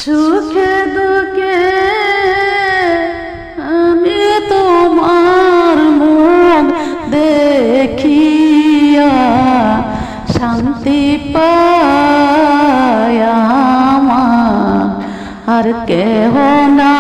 সুখে দুঃখে আমি তোমার মুখ দেখিয়া শান্তি পাই আমার আর কেহ না।